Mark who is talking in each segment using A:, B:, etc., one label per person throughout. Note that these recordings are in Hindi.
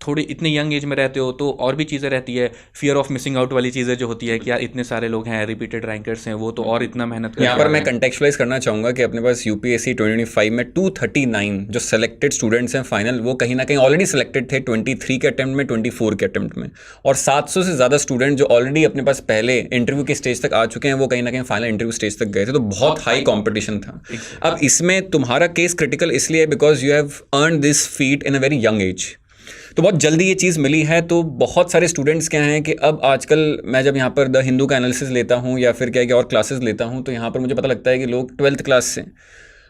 A: थोड़ी इतने यंग एज में रहते हो तो और भी चीज़ें रहती है, फियर ऑफ मिसिंग आउट वाली चीज़ें जो होती है कि यार इतने सारे लोग हैं, रिपीटेड रैंकर्स हैं, वो तो और इतना मेहनत
B: यहाँ
A: करके
B: पर
A: आ
B: मैं
A: रहे हैं।
B: कंटेक्चुअलाइज करना चाहूँगा कि अपने पास यूपीएससी 2025 में 239 जो सेलेक्टेड स्टूडेंट्स हैं फाइनल, वो कहीं ना कहीं ऑलरेडी सेलेक्टेड थे 23 के अटेम्प्ट में, 24 के अटेम्प्ट में, और 700 से ज़्यादा स्टूडेंट जो ऑलरेडी अपने पास पहले इंटरव्यू के स्टेज तक आ चुके हैं, वो कहीं ना कहीं फाइनल इंटरव्यू स्टेज तक गए थे, तो बहुत हाई कॉम्पिटिशन था। अब इसमें तुम्हारा केस क्रिटिकल इसलिए because you have earn this feet in a very young age, तो बहुत जल्दी ये चीज़ मिली है। तो बहुत सारे स्टूडेंट्स क्या हैं कि अब आजकल मैं जब यहाँ पर द हिंदू का एनालिसिस लेता हूँ या फिर क्या है कि और क्लासेस लेता हूँ, तो यहाँ पर मुझे पता लगता है कि लोग 12th क्लास से,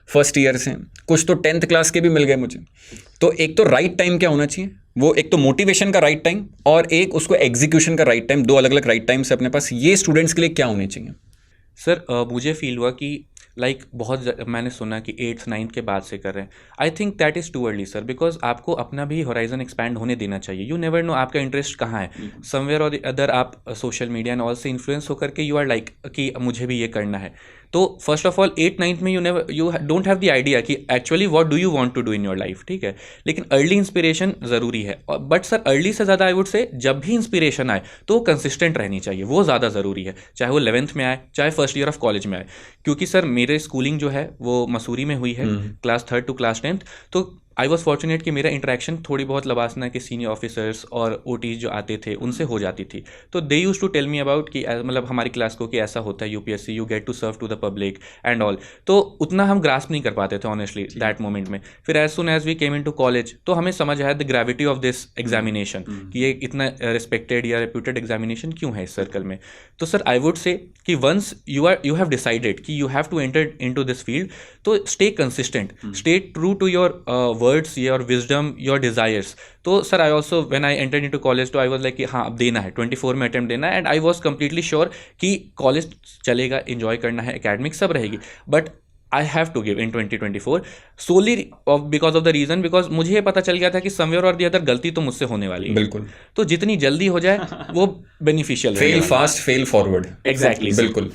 B: फर्स्ट ईयर से, कुछ तो 10th क्लास के भी मिल गए मुझे। तो एक तो राइट टाइम क्या होना चाहिए, वो एक तो मोटिवेशन का राइट टाइम और एक उसको एग्जीक्यूशन का राइट टाइम, दो अलग अलग राइट टाइम्स अपने पास, ये स्टूडेंट्स के लिए क्या होने चाहिए?
A: सर मुझे फील हुआ कि मैंने सुना कि 8th 9th के बाद से कर रहे हैं। I think that is too early sir, because आपको अपना भी होराइजन एक्सपैंड होने देना चाहिए। यू नेवर नो आपका इंटरेस्ट कहाँ है, समवेयर और अदर आप सोशल मीडिया एंड ऑल से इन्फ्लुएंस होकर के यू आर लाइक कि मुझे भी ये करना है। तो first of all 8th 9th में you don't have the idea कि actually what do you want to do in your life, ठीक है। लेकिन अर्ली इंस्पिरेशन ज़रूरी है, बट सर अर्ली से ज़्यादा आई वुड से जब भी इंस्पिरेशन आए तो कंसिस्टेंट रहनी चाहिए, वो ज़्यादा ज़रूरी है, चाहे वो 11th में आए चाहे फर्स्ट ईयर ऑफ कॉलेज में आए। क्योंकि सर मेरे स्कूलिंग जो है वो मसूरी में हुई है, class 3rd to class 10th। तो आई वॉज फॉर्चुनेट कि मेरा इंटरेक्शन थोड़ी बहुत लबासना के सीनियर ऑफिसर्स और ओटीज जो आते थे उनसे हो जाती थी। तो they used to tell me about कि मतलब हमारी क्लास को कि ऐसा होता है UPSC, you get to serve to the public and all. तो उतना हम ग्रास्प नहीं कर पाते थे ऑनेस्टली दैट मोमेंट में। फिर as soon as we came into college तो हमें समझ आया the gravity of this examination, कि ये इतना रिस्पेक्टेड या रेप्यूटेड एग्जामिनेशन क्यों है इस सर्कल में। तो सर आई वुड से कि वंस यू हैव डिसाइडेड कि you have to enter into this field, तो stay consistent, stay true to your words, your wisdom, your desires. तो sir I also when I entered into college तो आई वाज लाइक कि हाँ अब देना है, 24 में अटेम्प्ट देना है, and I was completely sure कि कॉलेज चलेगा, एंजॉय करना है, एकेडमिक सब रहेगी, but I have to give in 2024 solely because of the reason, because मुझे ये पता चल गया था कि समवेयर और दी अदर गलती तो मुझसे होने वाली है।
B: बिल्कुल।
A: तो जितनी जल्दी हो जाए वो beneficial
B: fail fast fail forward.
A: Exactly
B: बिल्कुल।